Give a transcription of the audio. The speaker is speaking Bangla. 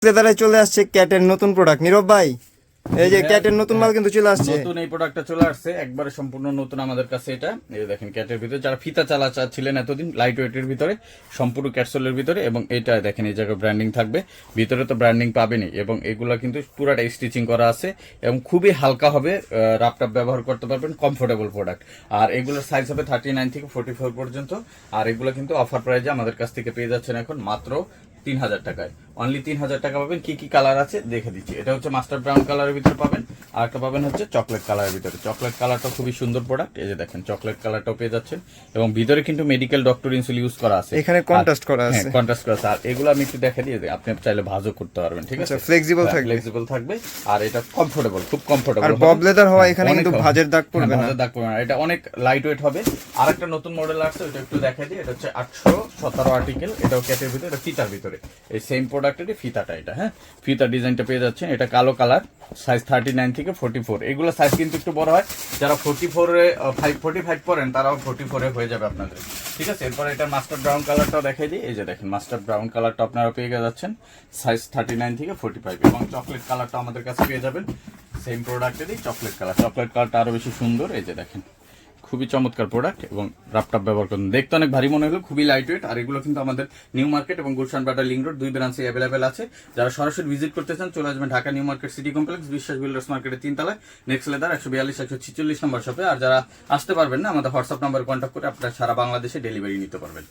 ক্রেতারা চলে আসছে ক্যাটের নতুন প্রোডাক্ট। নীরব ভাই, এই যে ক্যাটের নতুন মাল কিন্তু চলে আসছে। নতুন এই প্রোডাক্টটা চলে আসছে, একবারে সম্পূর্ণ নতুন আমাদের কাছে। এটা এই দেখেন ক্যাটের ভিতরে, যারা ফিতা চালা চাচ্ছিলেন এতদিন, লাইট ওয়েটের ভিতরে, সম্পূর্ণ ক্যাটসোলের ভিতরে, এবং এটা দেখেন এই জায়গায় ব্র্যান্ডিং থাকবে, ভিতরে তো ব্র্যান্ডিং পাবেনই, এবং এগুলা কিন্তু পুরাটা স্টিচিং করা আছে এবং খুবই হালকা হবে, রাপটাপ ব্যবহার করতে পারবেন, কমফোর্টেবল প্রোডাক্ট। আর এগুলোর সাইজ হবে 39 থেকে 44 পর্যন্ত। আর এগুলো কিন্তু অফার প্রাইজে আমাদের কাছ থেকে পেয়ে যাচ্ছেন এখন মাত্র 3000 টাকায়। অনলি 3000 টাকা পাবেন। কি কি কালার আছে দেখে দিচ্ছি। এটা হচ্ছে মাস্টার ব্রাউন কালারের ভিতরে পাবেন, আর একটা পাবেন হচ্ছে চকলেট কালারের ভিতরে। চকলেট কালারটা খুবই সুন্দর প্রোডাক্ট, এই যে দেখেন চকলেট কালারটাও পেয়ে যাচ্ছেন, এবং ভিতরে কিন্তু মেডিকেল ডক্টর ইনসুল ইউজ করা আছে, এখানে কন্ট্রাস্ট করা আছে। হ্যাঁ কন্ট্রাস্ট করা আছে। আর এগুলো আমি একটু দেখে দিয়ে আপনি চাইলে ভাঁজও করতে পারবেন, ঠিক আছে, ফ্লেক্সিবল থাকবে, ফ্লেক্সিবল থাকবে। আর এটা কমফোর্টেবল, খুব কমফোর্টেবল। আর বব লেদার হয়, এখানে কিন্তু ভাঁজের দাগ পড়বে না, ভাঁজের দাগ পড়বে না। এটা অনেক লাইট ওয়েট হবে। আর একটা নতুন মডেল আসছে, ওটা একটু দেখাই দিই। এটা হচ্ছে 817 আর্টিকেল, এটাও ক্যাটের ভিতরে, এটা ফিতার ভিতরে, এই সেম প্রোডাক্টেরই ফিতাটা এটা। হ্যাঁ, ফিতার ডিজাইনটা পেয়ে যাচ্ছেন। এটা কালো কালার, সাইজ 39 থেকে 44। এগুলো সাইজ কিন্তু একটু বড় হয়, যারা 45 পরেন তারাও 44 হয়ে যাবে আপনাদের, ঠিক আছে। এরপর এটা মাস্টার ব্রাউন কালারটাও দেখাই দিই। এই যে দেখেন মাস্টার ব্রাউন কালারটা আপনারা পেয়ে যাচ্ছেন, সাইজ 39 থেকে 45। এবং চকলেট কালারটা আমাদের কাছে পেয়ে যাবেন সেম প্রোডাক্টেরই চকলেট কালার। চকলেট কালারটা আরো বেশি সুন্দর, এই যে দেখেন খুবই চমৎকার প্রোডাক্ট, এবং রাপটাপ ব্যবহার করুন, দেখতে অনেক ভারী মনে হলো, খুবই লাইট ওয়েট। আর এগুলো কিন্তু আমাদের নিউ মার্কেট এবং গুলশান বাটার লিংক রোড, দুই ব্রাঞ্চে অ্যাভেলেবেল আছে। যারা সরাসরি ভিজিট করতে চান চলে আসবেন Dhaka new market city complex, বিশ্বাস বিল্ডার্স মার্কেটের 3 তলায়, নেক্সট লেদার 142-146 নম্বর শপে। আর যারা আসতে পারবেন না, আমাদের হোয়াটসঅ্যাপ নাম্বার কন্ট্যাক্ট করে আপনারা সারা বাংলাদেশে ডেলিভারি নিতে পারবেন।